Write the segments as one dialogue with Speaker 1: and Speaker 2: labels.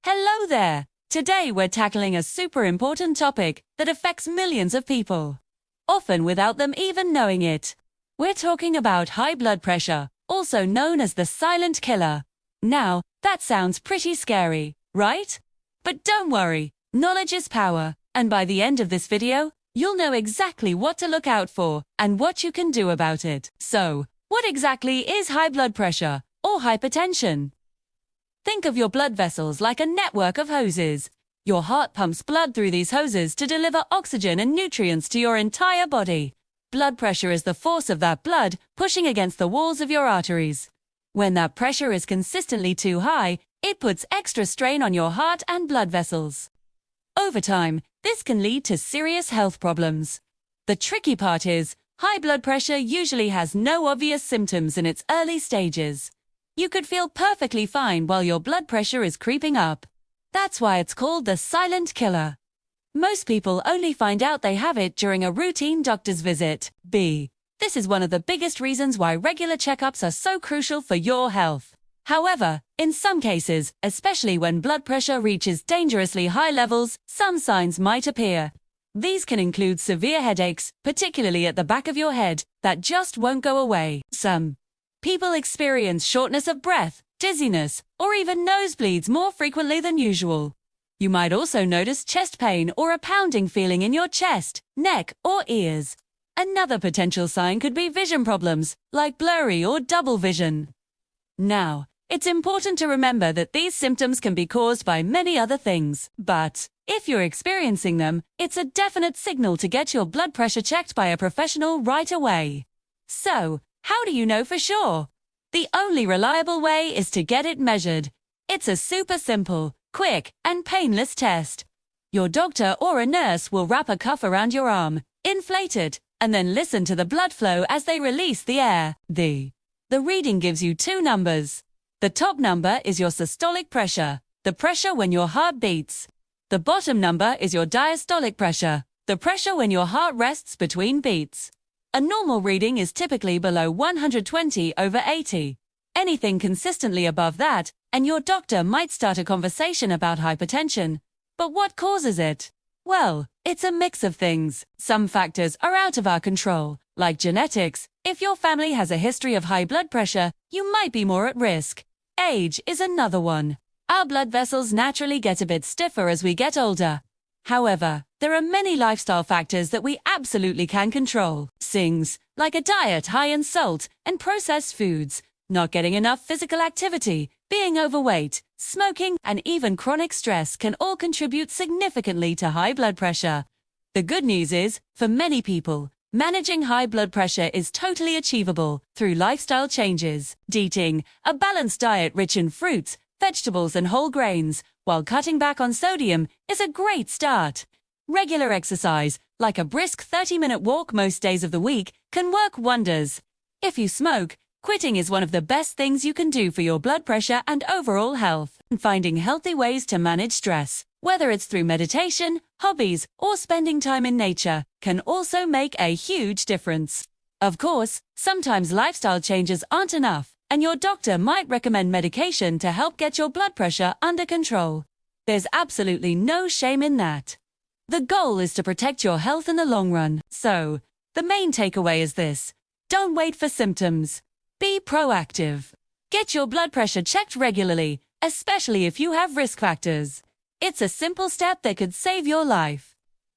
Speaker 1: Hello there! Today we're tackling a super important topic that affects millions of people, often without them even knowing it. We're talking about high blood pressure, also known as the silent killer. Now, that sounds pretty scary, right? But don't worry, knowledge is power, and by the end of this video, you'll know exactly what to look out for and what you can do about it. So, what exactly is high blood pressure, or hypertension? Think of your blood vessels like a network of hoses. Your heart pumps blood through these hoses to deliver oxygen and nutrients to your entire body. Blood pressure is the force of that blood pushing against the walls of your arteries. When that pressure is consistently too high, it puts extra strain on your heart and blood vessels. Over time, this can lead to serious health problems. The tricky part is, high blood pressure usually has no obvious symptoms in its early stages. You could feel perfectly fine while your blood pressure is creeping up. That's why it's called the silent killer. Most people only find out they have it during a routine doctor's visit. This is one of the biggest reasons why regular checkups are so crucial for your health. However, in some cases, especially when blood pressure reaches dangerously high levels, some signs might appear. These can include severe headaches, particularly at the back of your head, that just won't go away. Some people experience shortness of breath, dizziness, or even nosebleeds more frequently than usual. You might also notice chest pain or a pounding feeling in your chest, neck, or ears. Another potential sign could be vision problems, like blurry or double vision. Now, it's important to remember that these symptoms can be caused by many other things, but if you're experiencing them, it's a definite signal to get your blood pressure checked by a professional right away. So, how do you know for sure? The only reliable way is to get it measured. It's a super simple, quick, and painless test. Your doctor or a nurse will wrap a cuff around your arm, inflate it, and then listen to the blood flow as they release the air. The reading gives you two numbers. The top number is your systolic pressure, the pressure when your heart beats. The bottom number is your diastolic pressure, the pressure when your heart rests between beats. A normal reading is typically below 120/80. Anything consistently above that, and your doctor might start a conversation about hypertension. But what causes it? Well, it's a mix of things. Some factors are out of our control, like genetics. If your family has a history of high blood pressure, you might be more at risk. Age is another one. Our blood vessels naturally get a bit stiffer as we get older. However, there are many lifestyle factors that we absolutely can control. Things like a diet high in salt and processed foods, not getting enough physical activity, being overweight, smoking, and even chronic stress can all contribute significantly to high blood pressure. The good news is, for many people, managing high blood pressure is totally achievable through lifestyle changes. Eating a balanced diet rich in fruits, vegetables, and whole grains, while cutting back on sodium, is a great start. Regular exercise, like a brisk 30-minute walk most days of the week, can work wonders. If you smoke, quitting is one of the best things you can do for your blood pressure and overall health. And finding healthy ways to manage stress, whether it's through meditation, hobbies, or spending time in nature, can also make a huge difference. Of course, sometimes lifestyle changes aren't enough, and your doctor might recommend medication to help get your blood pressure under control. There's absolutely no shame in that. The goal is to protect your health in the long run. So, the main takeaway is this: don't wait for symptoms. Be proactive. Get your blood pressure checked regularly, especially if you have risk factors. It's a simple step that could save your life.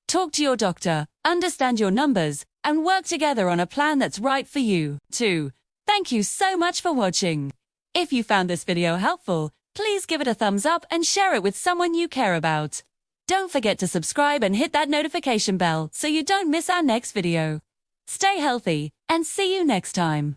Speaker 1: Talk to your doctor, understand your numbers, and work together on a plan that's right for you, too. Thank you so much for watching. If you found this video helpful, please give it a thumbs up and share it with someone you care about. Don't forget to subscribe and hit that notification bell so you don't miss our next video. Stay healthy, and see you next time.